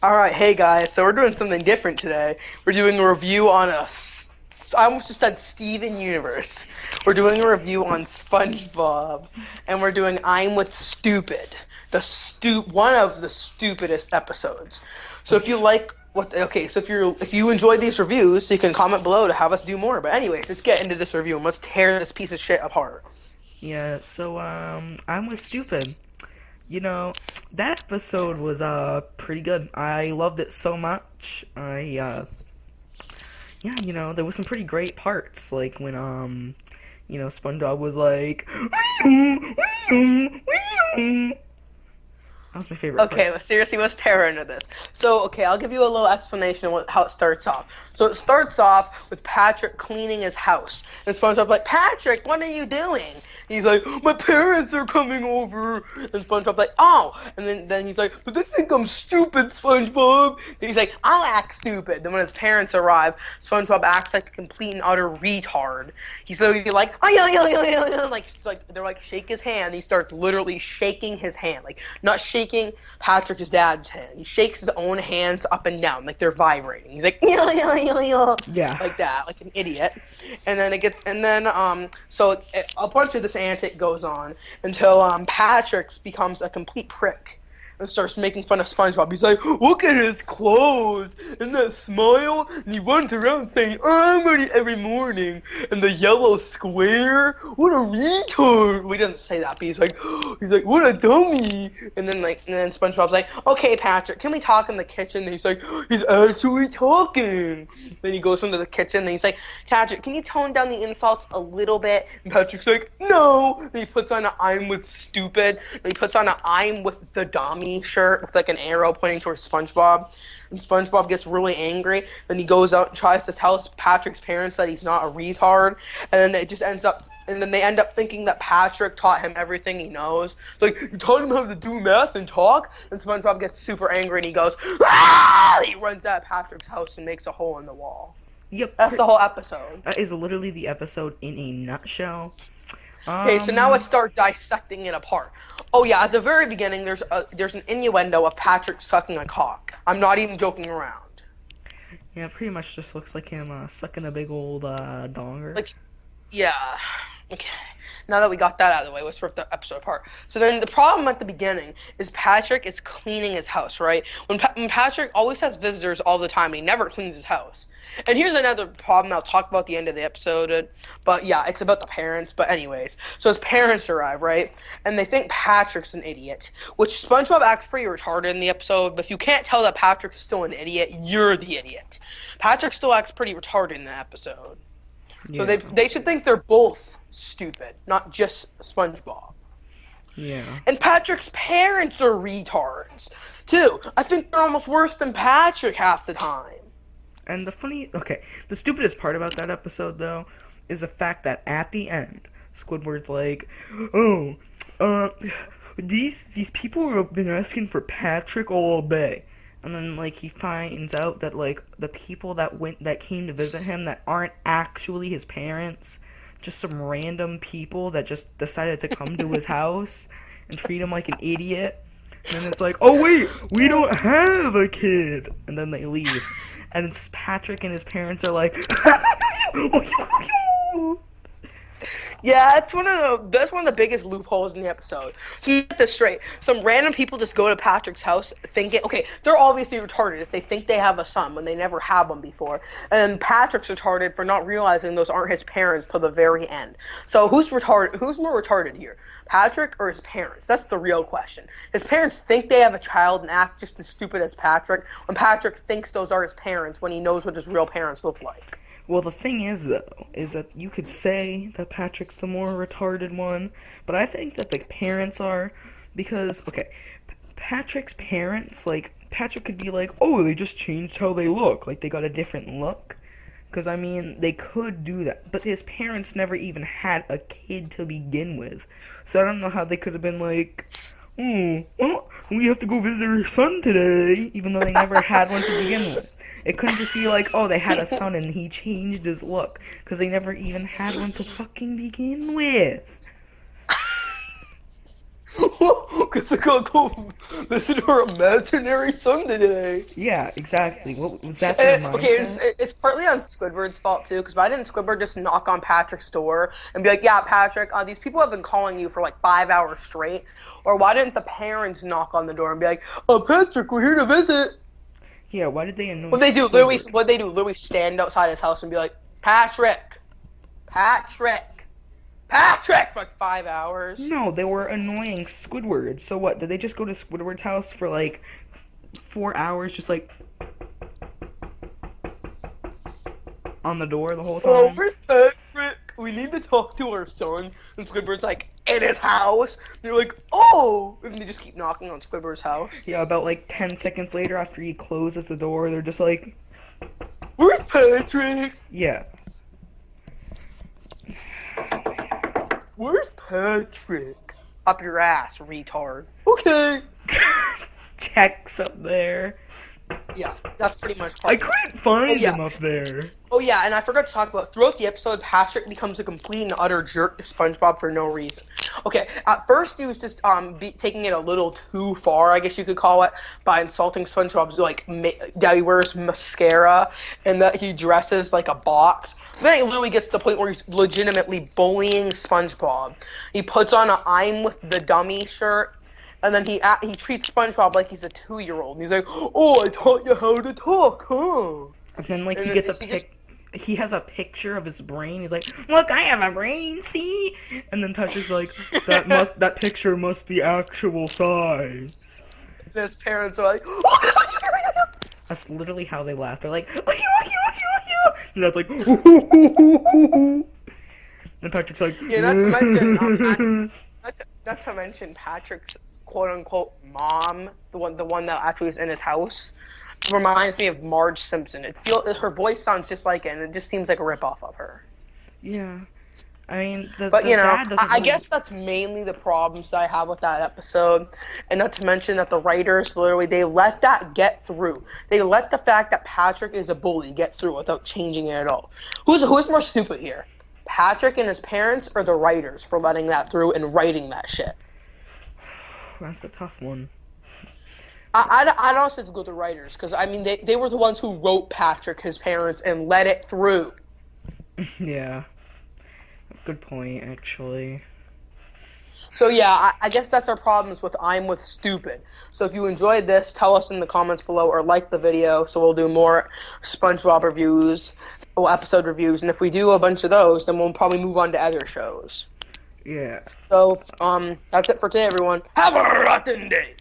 Alright, hey guys, so we're doing something different today. We're doing a review on I almost just said Steven Universe. We're doing a review on Spongebob, and we're doing I'm with Stupid, one of the stupidest episodes. So if you like if you enjoy these reviews, you can comment below to have us do more. But anyways, let's get into this review and let's tear this piece of shit apart. Yeah, so I'm with Stupid. You know, that episode was pretty good. I loved it so much. Yeah, there was some pretty great parts, like when SpongeBob was like that was my favorite Okay, part. but seriously, let's tear into this. So, okay, I'll give you a little explanation of how it starts off. So it starts off with Patrick cleaning his house. And SpongeBob's like, Patrick, what are you doing? He's like, my parents are coming over. And SpongeBob's like, oh. And then he's like, but they think I'm stupid, SpongeBob. Then he's like, I'll act stupid. Then when his parents arrive, SpongeBob acts like a complete and utter retard. He's like, oh, yeah, like, they're like, shake his hand. He starts literally shaking his hand. Like, not shaking Patrick's dad's hand. He shakes his own hands up and down, like they're vibrating. He's like, Yeah. like that, like an idiot. And then a bunch of this antic goes on until Patrick becomes a complete prick and starts making fun of SpongeBob. He's like, look at his clothes and that smile, and he runs around saying, I'm ready every morning, and the yellow square, what a retard. Well, he doesn't say that, but he's like, what a dummy. And then SpongeBob's like, okay, Patrick, can we talk in the kitchen? And he's like, he's actually talking. Then he goes into the kitchen, and he's like, Patrick, can you tone down the insults a little bit? And Patrick's like, no. Then he puts on an I'm with Stupid, and he puts on an I'm with the dummy shirt with like an arrow pointing towards SpongeBob, and SpongeBob gets really angry. Then he goes out and tries to tell Patrick's parents that he's not a retard, and then they end up thinking that Patrick taught him everything he knows. Like, you taught him how to do math and talk? And SpongeBob gets super angry and he goes, ah! He runs out of Patrick's house and makes a hole in the wall. Yep. That's the whole episode. That is literally the episode in a nutshell. Okay, so now let's start dissecting it apart. Oh yeah, at the very beginning, there's an innuendo of Patrick sucking a cock. I'm not even joking around. Yeah, it pretty much just looks like him sucking a big old donger. Like, yeah. Okay. Now that we got that out of the way, let's rip the episode apart. So then the problem at the beginning is Patrick is cleaning his house, right? When Patrick always has visitors all the time, and he never cleans his house. And here's another problem I'll talk about at the end of the episode. But yeah, it's about the parents. But anyways, so his parents arrive, right? And they think Patrick's an idiot, which SpongeBob acts pretty retarded in the episode. But if you can't tell that Patrick's still an idiot, you're the idiot. Patrick still acts pretty retarded in the episode. Yeah. So they should think they're both stupid, not just SpongeBob. Yeah. And Patrick's parents are retards, too. I think they're almost worse than Patrick half the time. And the stupidest part about that episode, though, is the fact that at the end, Squidward's like, oh, these people have been asking for Patrick all day. And then, like, he finds out that, like, the people that came to visit him that aren't actually his parents, just some random people that just decided to come to his house and treat him like an idiot. And then it's like, oh wait, we don't have a kid. And then they leave. And it's Patrick and his parents are like, Yeah, that's one of the biggest loopholes in the episode. So you get this straight. Some random people just go to Patrick's house thinking, okay, they're obviously retarded if they think they have a son when they never had one before. And Patrick's retarded for not realizing those aren't his parents till the very end. So who's retarded? Who's more retarded here? Patrick or his parents? That's the real question. His parents think they have a child and act just as stupid as Patrick, when Patrick thinks those are his parents when he knows what his real parents look like. Well, the thing is, though, is that you could say that Patrick's the more retarded one, but I think that the parents are, because, okay, Patrick's parents, like, Patrick could be like, oh, they just changed how they look, like, they got a different look, because, I mean, they could do that, but his parents never even had a kid to begin with, so I don't know how they could have been like, oh, well, we have to go visit our son today, even though they never had one to begin with. It couldn't just be like, oh, they had a son and he changed his look, because they never even had one to fucking begin with. guess I gotta go listen to our imaginary song today. Yeah, exactly. What was that their mindset? Okay, it's partly on Squidward's fault too, because why didn't Squidward just knock on Patrick's door and be like, "Yeah, Patrick, these people have been calling you for like 5 hours straight," or why didn't the parents knock on the door and be like, "Oh, Patrick, we're here to visit"? Yeah, why did they annoy What they do? Squidward? Literally stand outside his house and be like, "Patrick, Patrick, Patrick," for like 5 hours. No, they were annoying Squidward. So what? Did they just go to Squidward's house for like 4 hours, just like on the door the whole Oh, time? where's Patrick? We need to talk to our son. And Squidward's like, in his house. And they're like, oh! And they just keep knocking on Squidward's house. Yeah, about like 10 seconds later after he closes the door, they're just like, Where's Patrick? yeah. Where's Patrick? Up your ass, retard. Okay. Check's up there. Yeah, that's pretty much I part. couldn't find Oh, yeah. him up there. Oh yeah, and I forgot to talk about, throughout the episode, Patrick becomes a complete and utter jerk to SpongeBob for no reason. Okay, at first he was just taking it a little too far, I guess you could call it, by insulting SpongeBob's like that he wears mascara and that he dresses like a box. Then it literally gets to the point where he's legitimately bullying SpongeBob. He puts on a "I'm with the dummy" shirt. And then he treats SpongeBob like he's a 2-year-old. And he's like, "Oh, I taught you how to talk, huh?" And then like And he gets then he has a picture of his brain. He's like, "Look, I have a brain, see?" And then Patrick's like, that picture must be actual size." And his parents are like, That's literally how they laugh. They're like, and that's like, and Patrick's like, yeah, not to mention, not to mention Patrick's quote-unquote mom, the one that actually is in his house, reminds me of Marge Simpson. Her voice sounds just like it, and it just seems like a ripoff of her. yeah. I mean, But the you know, dad doesn't I really- guess that's mainly the problems that I have with that episode, and not to mention that the writers literally they let that get through. They let the fact that Patrick is a bully get through without changing it at all. Who's more stupid here? Patrick and his parents, or the writers for letting that through and writing that shit? That's a tough one. I'd honestly go with the writers, because, I mean, they were the ones who wrote Patrick, his parents, and let it through. Yeah. Good point, actually. So yeah, I guess that's our problems with I'm with Stupid. So if you enjoyed this, tell us in the comments below or like the video so we'll do more SpongeBob reviews, or episode reviews, and if we do a bunch of those, then we'll probably move on to other shows. Yeah. So, that's it for today, everyone. Have a rotten day!